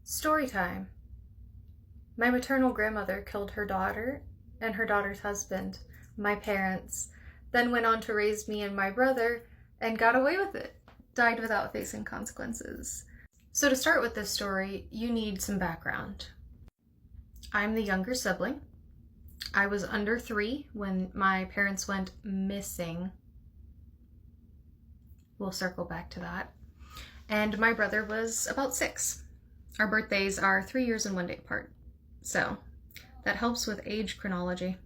Storytime. My maternal grandmother killed her daughter and her daughter's husband, my parents, then went on to raise me and my brother and got away with it. Died without facing consequences. So to start with this story, you need some background. I'm the younger sibling. I was under 3 when my parents went missing. We'll circle back to that. And my brother was about 6. Our birthdays are 3 years and 1 day apart. So that helps with age chronology.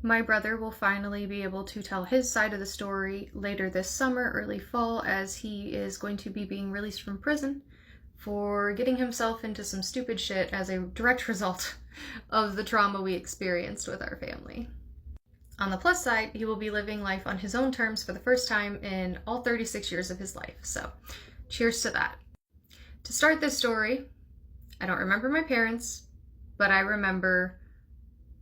My brother will finally be able to tell his side of the story later this summer, early fall, as he is going to be being released from prison for getting himself into some stupid shit as a direct result of the trauma we experienced with our family. On the plus side, he will be living life on his own terms for the first time in all 36 years of his life. So cheers to that. To start this story, I don't remember my parents, but I remember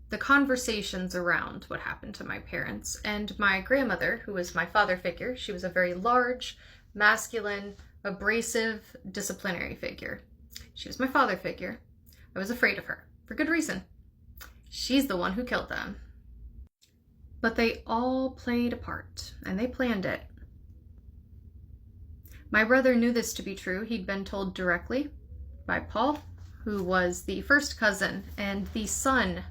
the conversations around what happened to my parents. And my grandmother, who was my father figure, she was a very large, masculine, abrasive, disciplinary figure. She was my father figure. I was afraid of her, for good reason. She's the one who killed them. But they all played a part, and they planned it. My brother knew this to be true. He'd been told directly by Paul, who was the first cousin and the son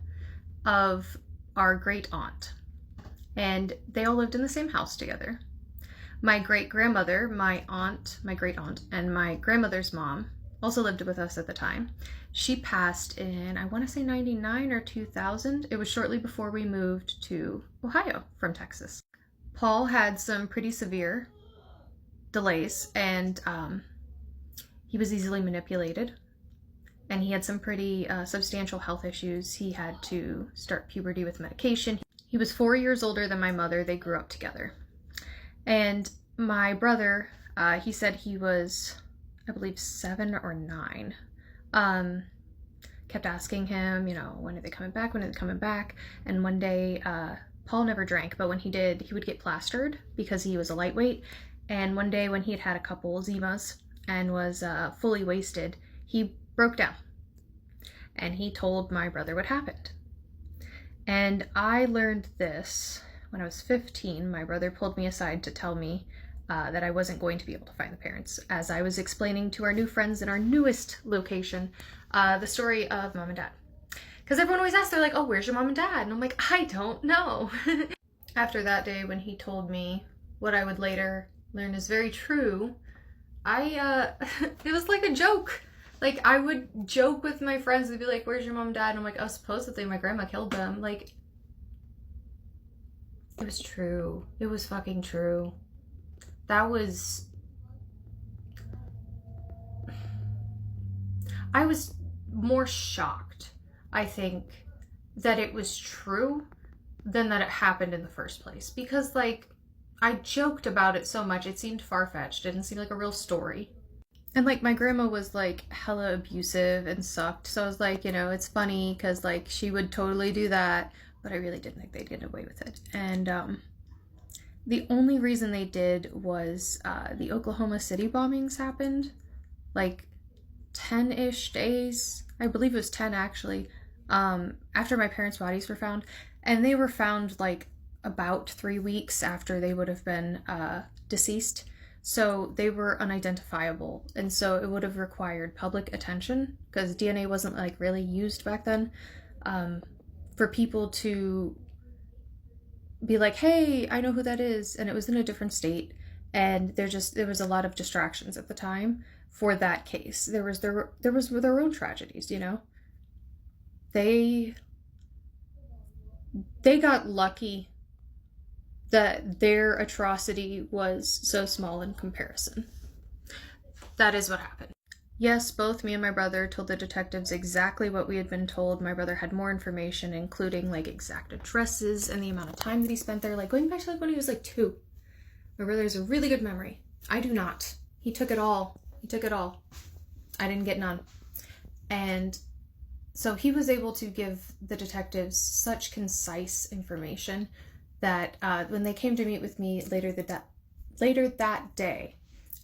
of our great aunt. And they all lived in the same house together. My great-grandmother, my aunt, my great-aunt, and my grandmother's mom also lived with us at the time. She passed in, I want to say 99 or 2000. It was shortly before we moved to Ohio from Texas. Paul had some pretty severe delays, and he was easily manipulated. And he had some pretty substantial health issues. He had to start puberty with medication. He was 4 years older than my mother. They grew up together. And my brother, he said he was, I believe, 7 or 9. Kept asking him, when are they coming back? When are they coming back? And one day, Paul never drank, but when he did, he would get plastered because he was a lightweight. And one day when he had had a couple Zimas and was fully wasted, he broke down and he told my brother what happened. And I learned this when I was 15. My brother pulled me aside to tell me that I wasn't going to be able to find the parents, as I was explaining to our new friends in our newest location the story of mom and dad. Because everyone always asks, they're like, oh, where's your mom and dad? And I'm like, I don't know. After that day when he told me what I would later learn is very true, it was like a joke. Like, I would joke with my friends. They'd be like, where's your mom and dad? And I'm like, oh, supposedly my grandma killed them. Like, it was true. It was fucking true. I was more shocked, I think, that it was true than that it happened in the first place. Because, like, I joked about it so much, it seemed far-fetched. It didn't seem like a real story. And, like, my grandma was, like, hella abusive and sucked. So I was like, it's funny because, like, she would totally do that. But I really didn't think they'd get away with it. And the only reason they did was the Oklahoma City bombings happened, like, 10-ish days. I believe it was 10, actually, after my parents' bodies were found. And they were found, like, about 3 weeks after they would have been deceased. So they were unidentifiable, and so it would have required public attention, because DNA wasn't, like, really used back then, for people to be like, hey, I know who that is, and it was in a different state, and there was a lot of distractions at the time for that case. There was their own tragedies, They got lucky that their atrocity was so small in comparison. That is what happened. Yes, both me and my brother told the detectives exactly what we had been told. My brother had more information, including, like, exact addresses and the amount of time that he spent there, like, going back to, like, when he was, like, 2. My brother has a really good memory. I do not. He took it all. I didn't get none. And so he was able to give the detectives such concise information that when they came to meet with me later that day,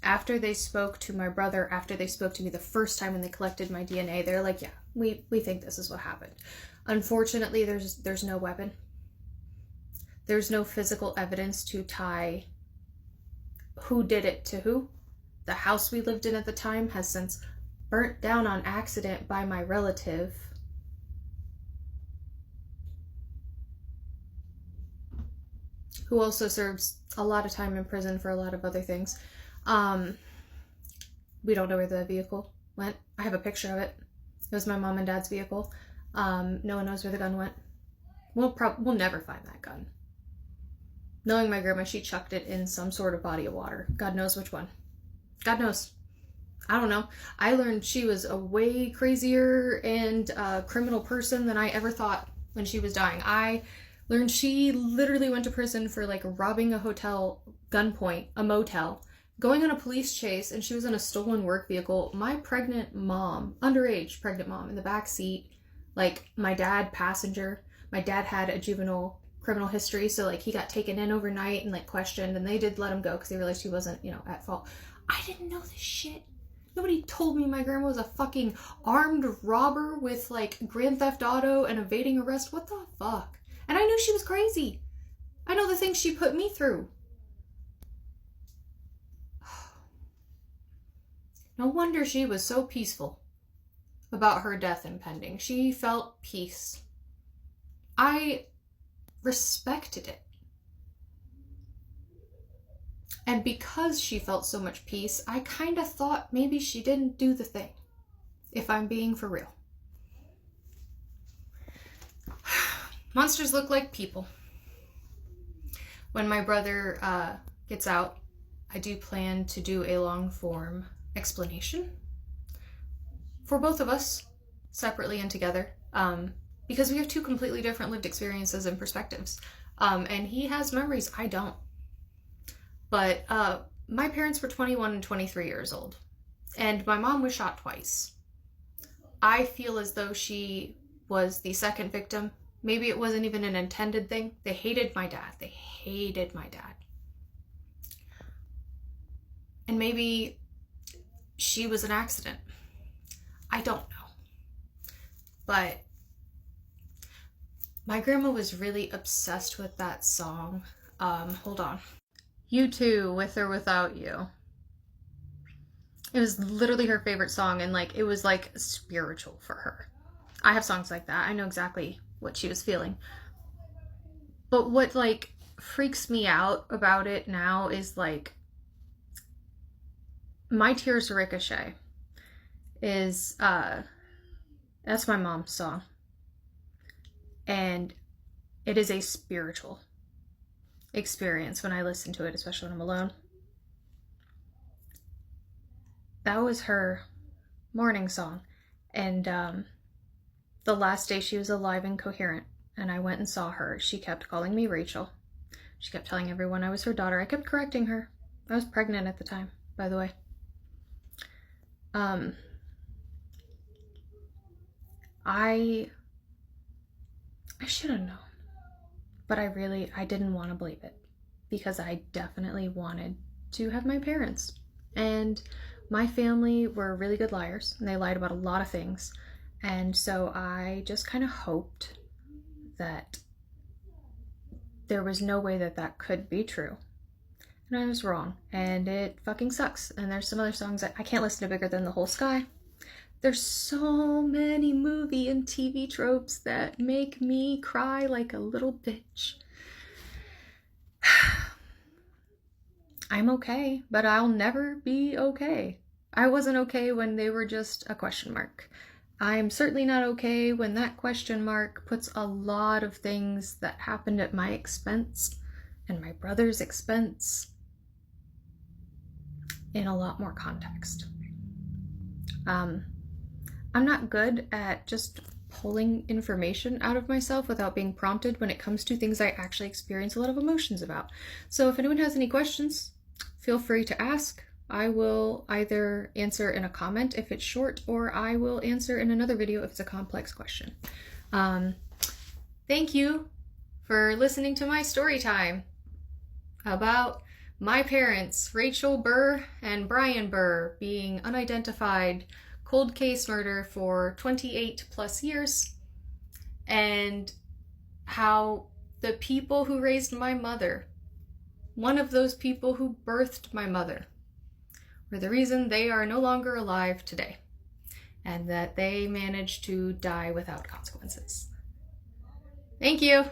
After they spoke to my brother, after they spoke to me the first time when they collected my DNA, they're like, yeah, we think this is what happened. Unfortunately, there's no weapon. There's no physical evidence to tie who did it to who. The house we lived in at the time has since burnt down on accident by my relative. Who also serves a lot of time in prison for a lot of other things. We don't know where the vehicle went. I have a picture of it. It was my mom and dad's vehicle. No one knows where the gun went. We'll never find that gun. Knowing my grandma, she chucked it in some sort of body of water. God knows which one. God knows. I don't know. I learned she was a way crazier and criminal person than I ever thought when she was dying. I learned she literally went to prison for like robbing a hotel, gunpoint, a motel, going on a police chase, and she was in a stolen work vehicle. My pregnant mom, underage pregnant mom, in the back seat, like my dad passenger. My dad had a juvenile criminal history, so like he got taken in overnight and like questioned, and they did let him go because they realized he wasn't, at fault. I didn't know this shit. Nobody told me my grandma was a fucking armed robber with like Grand Theft Auto and evading arrest. What the fuck? And I knew she was crazy. I know the things she put me through. No wonder she was so peaceful about her death impending. She felt peace. I respected it. And because she felt so much peace, I kind of thought maybe she didn't do the thing, if I'm being for real. Monsters look like people. When my brother gets out, I do plan to do a long form explanation for both of us, separately and together, because we have two completely different lived experiences and perspectives. And he has memories I don't. But my parents were 21 and 23 years old, and my mom was shot twice. I feel as though she was the second victim. Maybe it wasn't even an intended thing. They hated my dad. They hated my dad. And maybe she was an accident. I don't know. But my grandma was really obsessed with that song. Hold on. You Too, With or Without You. It was literally her favorite song, and like it was like spiritual for her. I have songs like that. I know exactly what she was feeling. But what like freaks me out about it now is like My Tears Ricochet is that's my mom's song. And it is a spiritual experience when I listen to it, especially when I'm alone. That was her morning song. And the last day she was alive and coherent, and I went and saw her, she kept calling me Rachel. She kept telling everyone I was her daughter. I kept correcting her. I was pregnant at the time, by the way. I should have known. But I didn't want to believe it, because I definitely wanted to have my parents. And my family were really good liars, and they lied about a lot of things. And so I just kind of hoped that there was no way that that could be true. And I was wrong, and it fucking sucks. And there's some other songs that I can't listen to Bigger Than the Whole Sky. There's so many movie and TV tropes that make me cry like a little bitch. I'm okay, but I'll never be okay. I wasn't okay when they were just a question mark. I'm certainly not okay when that question mark puts a lot of things that happened at my expense and my brother's expense in a lot more context. I'm not good at just pulling information out of myself without being prompted when it comes to things I actually experience a lot of emotions about. So if anyone has any questions, feel free to ask. I will either answer in a comment if it's short, or I will answer in another video if it's a complex question. Thank you for listening to my story time about my parents, Rachel Burr and Brian Burr, being unidentified, cold case murder for 28 plus years, and how the people who raised my mother, one of those people who birthed my mother, were the reason they are no longer alive today, and that they managed to die without consequences. Thank you.